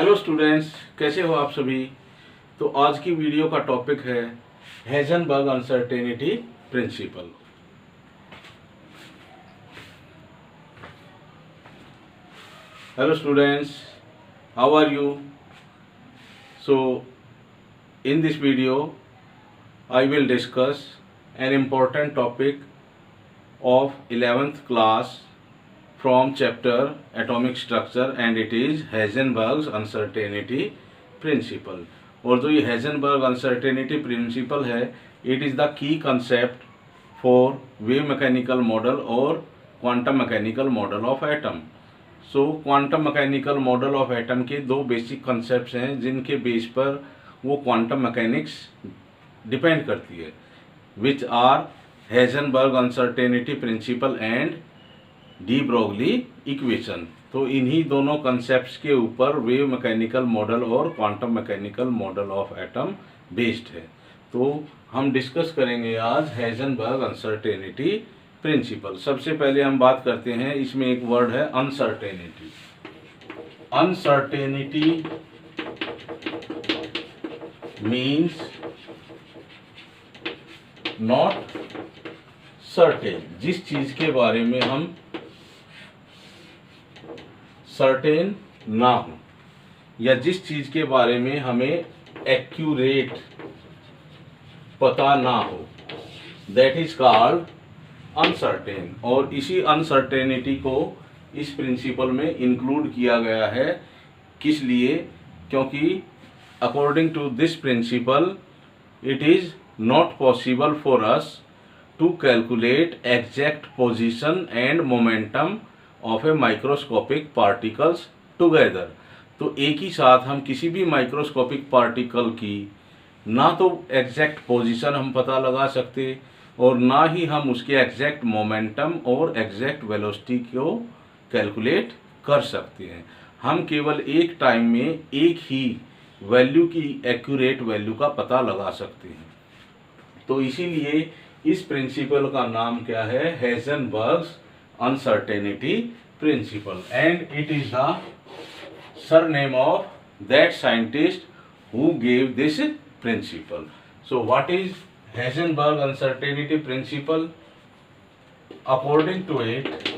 Hello students, कैसे हो आप सभी। तो आज की वीडियो का टॉपिक है Heisenberg uncertainty principle. Hello students, how are you. So in this video I will discuss an important topic of 11th class from chapter atomic structure and it is Heisenberg's uncertainty principle। और जो ये Heisenberg uncertainty principle है, it is the key concept for wave mechanical model और quantum mechanical model of atom। So quantum mechanical model of atom के दो basic concepts हैं जिनके base पर वो क्वांटम मैकेनिक्स डिपेंड करती है, which are Heisenberg uncertainty principle and de Broglie equation. तो इन्हीं दोनों कॉन्सेप्ट्स के ऊपर वेव मैकेनिकल मॉडल और quantum mechanical model of atom based है। तो हम डिस्कस करेंगे आज हेजनबर्ग अनसर्टेनिटी प्रिंसिपल। सबसे पहले हम बात करते हैं, इसमें एक वर्ड है uncertainty. Uncertainty means not certain, जिस चीज के बारे में हम सर्टेन ना हो या जिस चीज के बारे में हमें एक्यूरेट पता ना हो, दैट इज कॉल्ड अनसर्टेन। और इसी अनसर्टेनिटी को इस प्रिंसिपल में इंक्लूड किया गया है। किस लिए? क्योंकि according to this principle it is not possible for us to calculate exact position and momentum of a microscopic particles together. तो एक ही साथ हम किसी भी माइक्रोस्कोपिक पार्टिकल की ना तो एग्जैक्ट पोजीशन हम पता लगा सकते और ना ही हम उसके एग्जैक्ट मोमेंटम और एग्जैक्ट वेलोसिटी को कैलकुलेट कर सकते हैं। हम केवल एक टाइम में एक ही वैल्यू की एक्यूरेट वैल्यू का पता लगा सकते हैं। तो इसीलिए इस प्रिंसिपल का नाम क्या है? Heisenberg's uncertainty principle and it is the surname of that scientist who gave this principle. So what is Heisenberg uncertainty principle? According to it,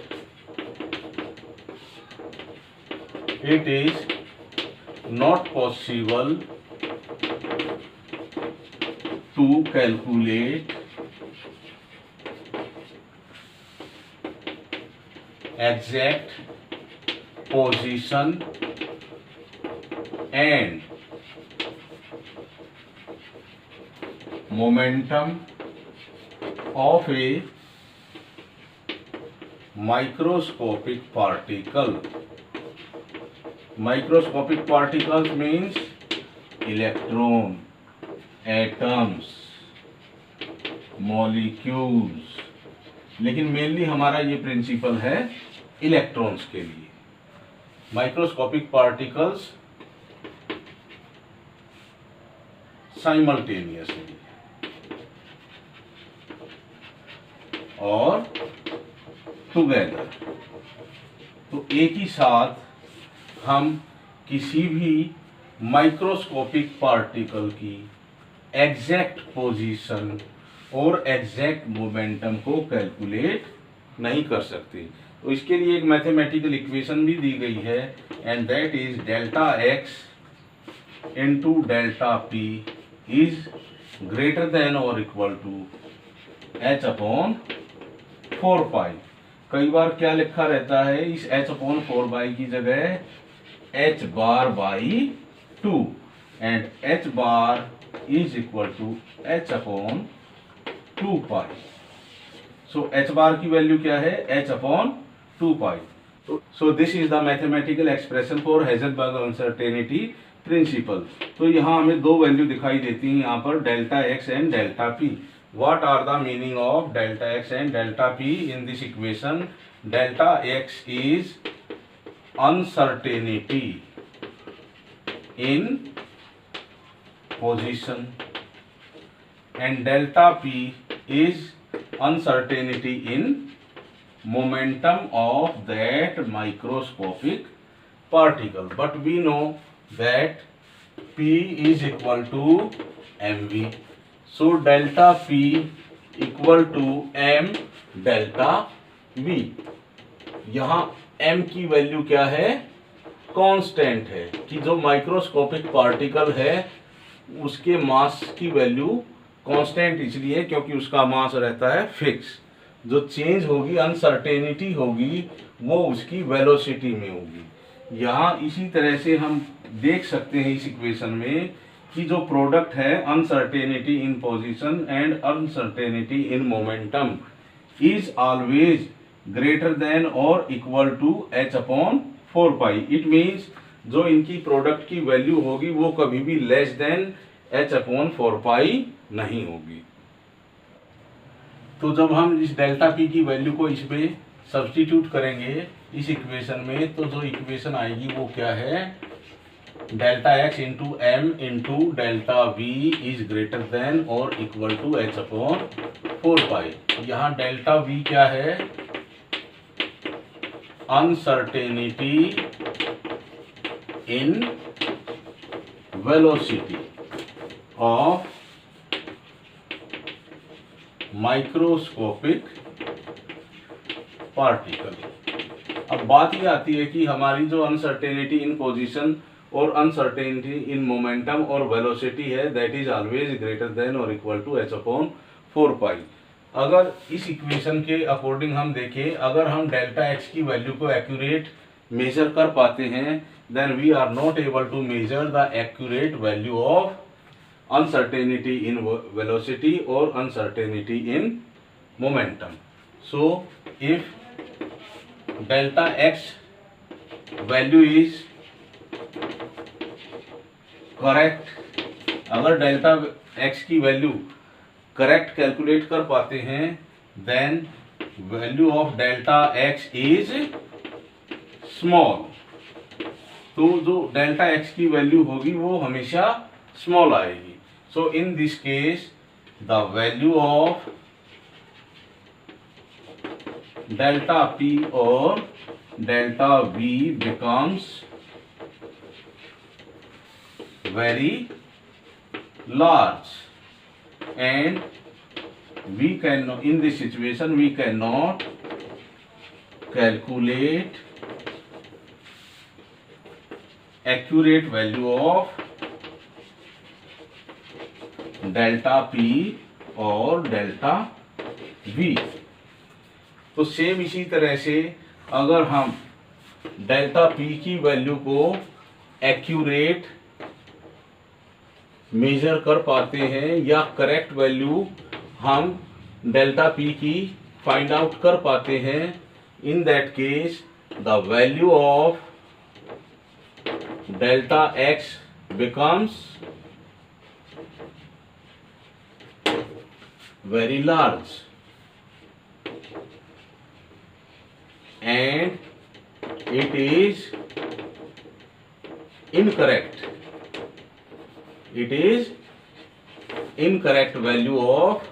it is not possible to calculate exact position and momentum of a microscopic particle. Microscopic particles means electron, atoms, molecules, लेकिन mainly हमारा ये principal है electrons के लिए। Microscopic particles simultaneously और together. तो एक ही साथ हम किसी भी माइक्रोस्कोपिक पार्टिकल की एग्जैक्ट पोजीशन और एग्जैक्ट मोमेंटम को कैलकुलेट नहीं कर सकते। तो इसके लिए एक मैथमेटिकल इक्वेशन भी दी गई है and that is delta x into delta P is greater than और इक्वल टू एच अपॉन 4 पाई। कई बार क्या लिखा रहता है, इस h अपॉन 4 की जगह h bar by 2 and h bar is equal to h upon 2 pi. So h bar की वैल्यू क्या है? h upon 2 pi. So this is the mathematical expression for Heisenberg uncertainty principle. तो यहाँ हमें दो value दिखाई देती हैं यहाँ पर, delta x and delta P. What are the meaning of delta x and delta p in this equation? Delta x is uncertainty in position and delta p is uncertainty in momentum of that microscopic particle. But we know that P is equal to mv. So delta P equal to m delta v. यहाँ m की value क्या है? Constant है कि जो microscopic particle है उसके मास की वैल्यू कांस्टेंट इसलिए क्योंकि उसका मास रहता है फिक्स. जो चेंज होगी, अनसर्टेनिटी होगी, वो उसकी वेलोसिटी में होगी. यहाँ इसी तरह से हम देख सकते हैं इस इक्वेशन में कि जो प्रोडक्ट है uncertainty in position and uncertainty in momentum is always greater than और equal to h upon 4 pi. It means जो इनकी प्रोडक्ट की वैल्यू होगी वो कभी भी less than h upon 4 pi नहीं होगी. तो जब हम इस डेल्टा पी की वैल्यू को इसमें सब्स्टिट्यूट करेंगे इस इक्वेशन में, तो जो इक्वेशन आएगी वो क्या है? Delta x into m into delta v is greater than और equal to h upon 4 pi. यहाँ डेल्टा वी क्या है? Uncertainty in velocity of microscopic particle. अब बात ये आती है कि हमारी जो अनसर्टेनिटी इन पोजीशन और अनसर्टेनिटी इन मोमेंटम और वेलोसिटी है that is always greater than और equal to h upon 4 pi. अगर इस इक्वेशन के अकॉर्डिंग हम देखें, अगर हम डेल्टा एक्स की वैल्यू को एक्यूरेट मेजर कर पाते हैं then we are not able to measure the accurate value of uncertainty in velocity or uncertainty in momentum. So if delta x value is correct, अगर डेल्टा x की value correct calculate कर पाते हैं then value of delta x is small. तो जो delta x की value होगी वो हमेशा स्मॉल आएगी. So in this case the value of delta P or delta V becomes very large and we cannot, in this situation we cannot calculate accurate value of delta P और delta we. तो same इसी तरह से अगर हम delta P की value को accurate measure कर पाते हैं या करेक्ट वैल्यू हम डेल्टा पी की फाइंड आउट कर पाते हैं, in that case the value of delta x becomes very large and it is incorrect. It is incorrect value of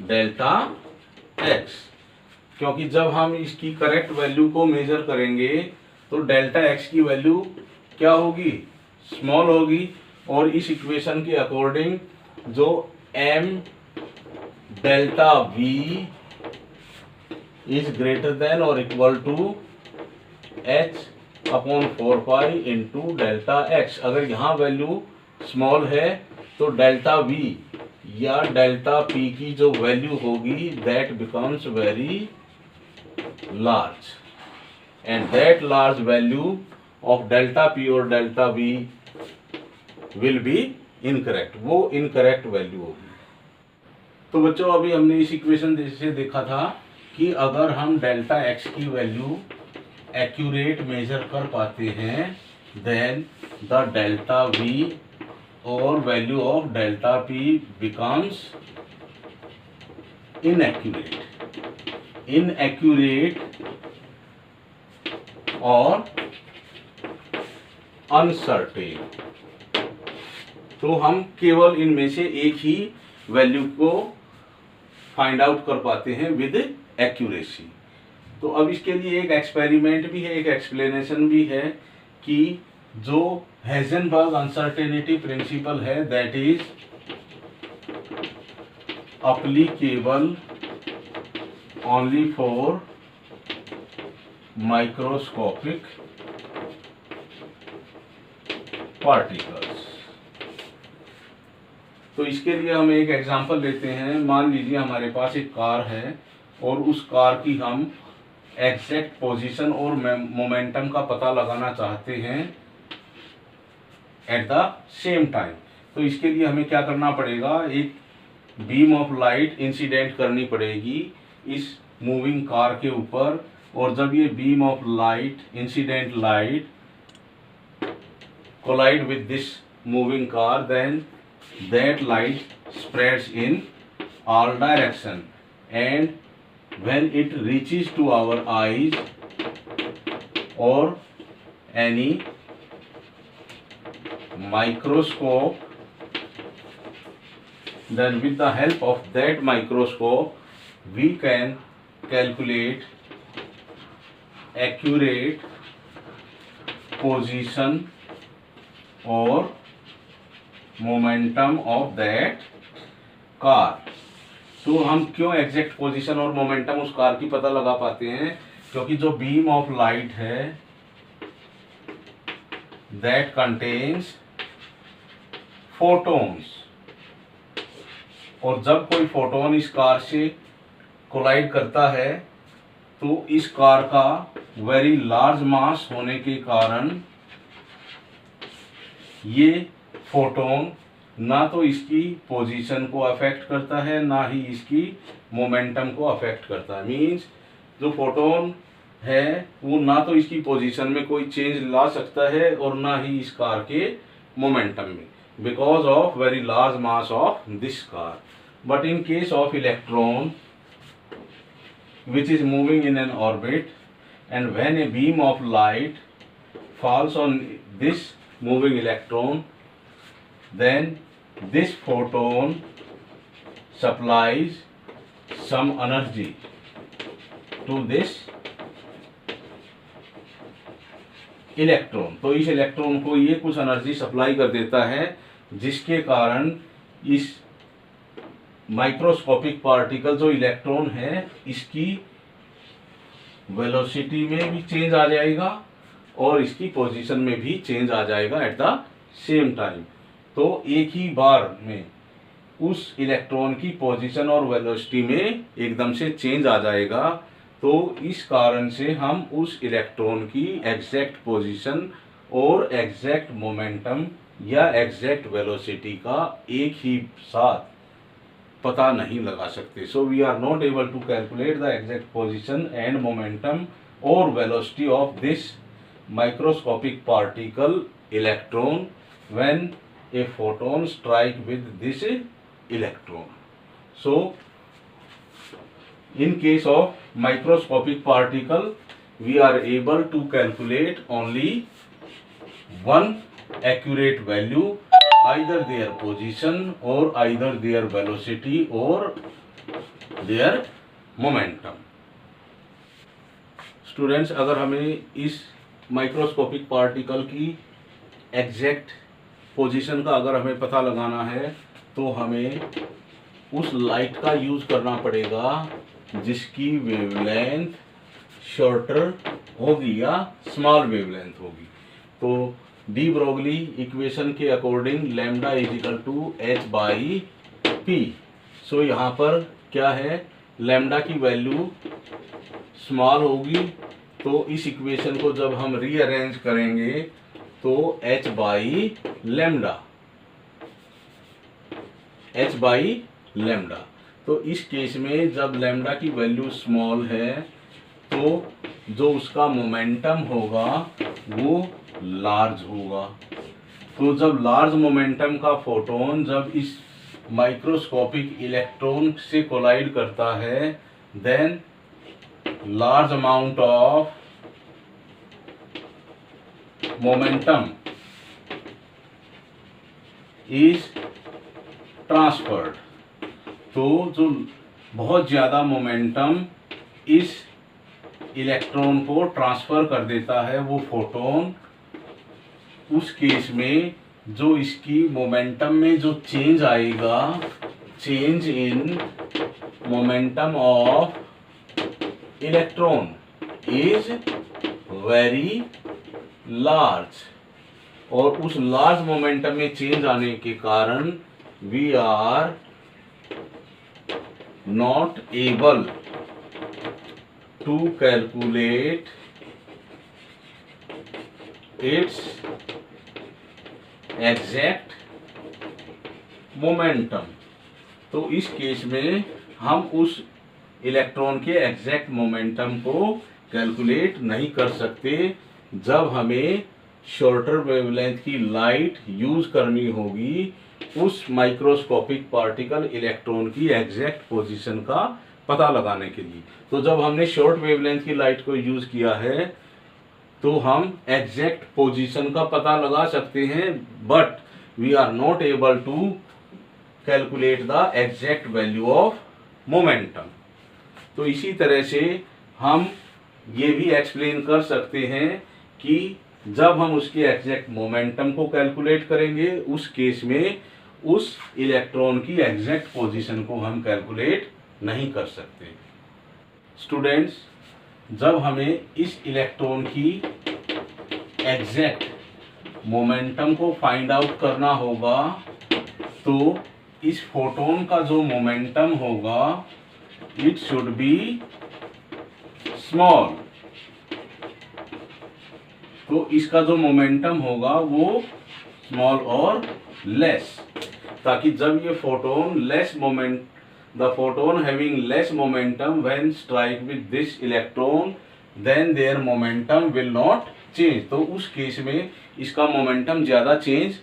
delta x. क्योंकि जब हम इसकी करेक्ट वैल्यू को मेजर करेंगे तो डेल्टा x की वैल्यू क्या होगी? स्मॉल होगी. और इस इक्वेशन के अकॉर्डिंग जो m delta v is greater than और equal to h upon 4 pi into delta x. अगर यहाँ वैल्यू स्मॉल है तो डेल्टा v या डेल्टा p की जो वैल्यू होगी that becomes very large and that large value of delta p और delta v will be incorrect. वो इनकरेक्ट वैल्यू होगी. तो बच्चों अभी हमने इस इक्वेशन से देखा था कि अगर हम डेल्टा एक्स की वैल्यू एक्यूरेट मेजर कर पाते हैं देन द डेल्टा वी और value of delta P becomes inaccurate और अनसर्टेन. तो हम केवल इनमें से एक ही वैल्यू को फाइंड आउट कर पाते हैं विद एक्यूरेसी. तो अब इसके लिए एक एक्सपेरिमेंट भी है, एक एक्सप्लेनेशन भी है कि जो हेजनबर्ग अनसर्टेनिटी प्रिंसिपल है that is applicable only for microscopic particles। तो इसके लिए हम एक एग्जांपल लेते हैं। मान लीजिए हमारे पास एक कार है और उस कार की हम एग्जैक्ट पोजीशन और मोमेंटम का पता लगाना चाहते हैं एट द सेम टाइम। तो इसके लिए हमें क्या करना पड़ेगा, एक बीम ऑफ लाइट इंसिडेंट करनी पड़ेगी इस मूविंग कार के ऊपर, और जब ये beam of light incident light collide with this moving car, then that light spreads in all direction, and when it reaches to our eyes or any microscope, then with the help of that microscope we can calculate accurate position or momentum of that car. तो हम क्यों exact position और momentum उस car की पता लगा पाते हैं, क्योंकि जो बीम ऑफ लाइट है दैट कंटेन्स फोटोन्स, और जब कोई फोटोन इस कार से कोलाइड करता है तो इस कार का वेरी लार्ज मास होने के कारण ये फोटोन ना तो इसकी पोजीशन को अफेक्ट करता है ना ही इसकी मोमेंटम को अफेक्ट करता है। मींस जो फोटोन है वो ना तो इसकी पोजीशन में कोई चेंज ला सकता है और ना ही इस कार के मोमेंटम में, because of very large mass of this car. But in case of electron which is moving in an orbit, and when a beam of light falls on this moving electron, then this photon supplies some energy to this electron. तो इस electron को ये कुछ energy supply कर देता है जिसके कारण इस माइक्रोस्कोपिक पार्टिकल जो इलेक्ट्रॉन है इसकी वेलोसिटी में भी चेंज आ जाएगा और इसकी पोजीशन में भी चेंज आ जाएगा एट द सेम टाइम। तो एक ही बार में उस इलेक्ट्रॉन की पोजीशन और वेलोसिटी में एकदम से चेंज आ जाएगा। तो इस कारण से हम उस इलेक्ट्रॉन की एग्जैक्ट पोजीशन और एग्जैक्ट मोमेंटम या एग्जैक्ट वेलोसिटी का एक ही साथ पता नहीं लगा सकते। So we are not able to calculate the exact position and momentum और velocity of this microscopic particle electron when a photon strike with this electron. So in case of microscopic particle we are able to calculate only one accurate value, either their position or either their velocity or their momentum। Students, अगर हमें इस microscopic particle की exact position का अगर हमें पता लगाना है तो हमें उस लाइट का यूज करना पड़ेगा जिसकी वेवलेंथ शॉर्टर होगी या स्मॉल वेवलेंथ होगी। तो डी ब्रोगली इक्वेशन के according lambda is equal to H by P. So यहाँ पर क्या है, लैम्डा की वैल्यू स्मॉल होगी तो इस इक्वेशन को जब हम रीअरेंज करेंगे तो H by lambda, H by lambda. तो इस केस में जब लैम्डा की वैल्यू स्मॉल है तो जो उसका मोमेंटम होगा वो लार्ज होगा। तो जब लार्ज मोमेंटम का फोटोन जब इस माइक्रोस्कोपिक इलेक्ट्रॉन से कोलाइड करता है then large amount of momentum is transferred. तो जो बहुत ज़्यादा मोमेंटम इस इलेक्ट्रॉन को ट्रांसफ़र कर देता है वो फोटोन उस केस में जो इसकी मोमेंटम में जो चेंज आएगा, change in momentum of electron is very large, और उस लार्ज मोमेंटम में चेंज आने के कारण we are not able to calculate its exact momentum. तो इस केस में हम उस इलेक्ट्रॉन के एग्जैक्ट मोमेंटम को कैलकुलेट नहीं कर सकते जब हमें शॉर्टर वेवलेंथ की लाइट यूज करनी होगी उस माइक्रोस्कोपिक पार्टिकल इलेक्ट्रॉन की एग्जैक्ट पोजीशन का पता लगाने के लिए। तो जब हमने शॉर्ट वेवलेंथ की लाइट को यूज किया है तो हम एग्जैक्ट पोजीशन का पता लगा सकते हैं, but we are not able to calculate the exact value of momentum. तो इसी तरह से हम ये भी एक्सप्लेन कर सकते हैं कि जब हम उसके एग्जैक्ट मोमेंटम को कैलकुलेट करेंगे उस केस में उस इलेक्ट्रॉन की एग्जैक्ट पोजीशन को हम कैलकुलेट नहीं कर सकते। स्टूडेंट्स, जब हमें इस इलेक्ट्रॉन की एग्जैक्ट मोमेंटम को फाइंड आउट करना होगा तो इस फोटोन का जो मोमेंटम होगा इट शुड बी स्मॉल। तो इसका जो मोमेंटम होगा वो स्मॉल और लेस, ताकि जब ये photon less moment the photon having less momentum when strike with this electron then their momentum will not change. तो उस केस में इसका मोमेंटम ज़्यादा चेंज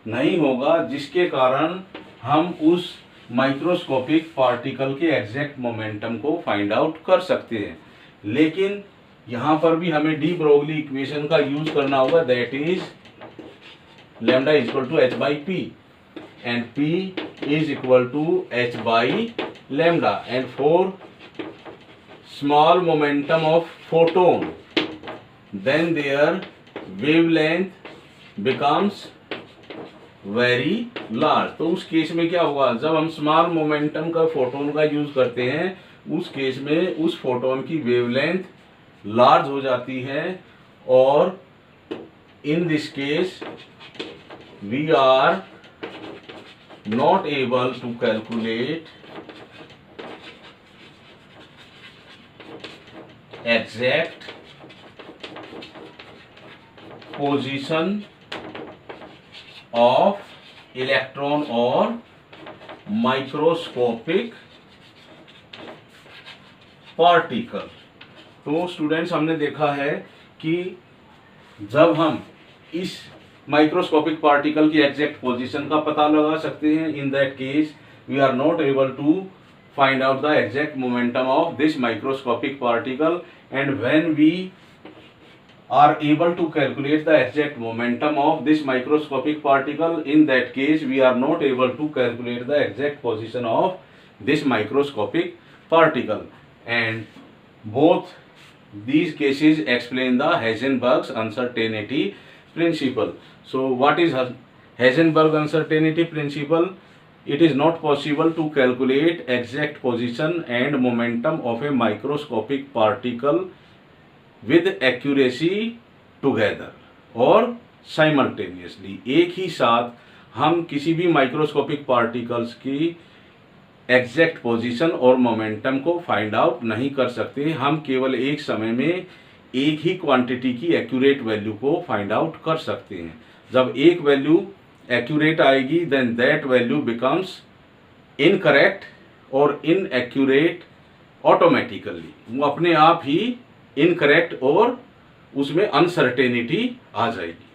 नहीं होगा, जिसके कारण हम उस माइक्रोस्कोपिक पार्टिकल के एग्जैक्ट मोमेंटम को फाइंड आउट कर सकते हैं। लेकिन यहाँ पर भी हमें डी ब्रोगली इक्वेशन का यूज करना होगा, that is lambda is equal to H by p and p is equal to H by lambda, and for small momentum of photon then their wavelength becomes very large. तो उस case में क्या होगा, जब हम small momentum का photon का use करते हैं उस केस में उस फोटोन की वेवलेंथ लार्ज हो जाती है, और in this case we are not able to calculate exact position of electron और माइक्रोस्कोपिक पार्टिकल। तो स्टूडेंट्स, हमने देखा है कि जब हम इस माइक्रोस्कोपिक पार्टिकल की एग्जैक्ट पोजीशन का पता लगा सकते हैं, in that case we are not able to find out the exact momentum of this microscopic particle, and when we are able to calculate the exact momentum of this microscopic particle, in that case we are not able to calculate the exact position of this microscopic particle, and both these cases explain the Heisenberg's uncertainty principle. So what is Heisenberg uncertainty principle? It is not possible to calculate exact position and momentum of a microscopic particle with accuracy together और simultaneously। एक ही साथ हम किसी भी microscopic particles की exact position और momentum को फाइंड आउट नहीं कर सकते। हम केवल एक समय में एक ही क्वांटिटी की एक्यूरेट वैल्यू को फाइंड आउट कर सकते हैं। जब एक वैल्यू एक्यूरेट आएगी then that value becomes incorrect और इनएक्यूरेट ऑटोमेटिकली, वो अपने आप ही इनकरेक्ट और उसमें अनसर्टेनिटी आ जाएगी।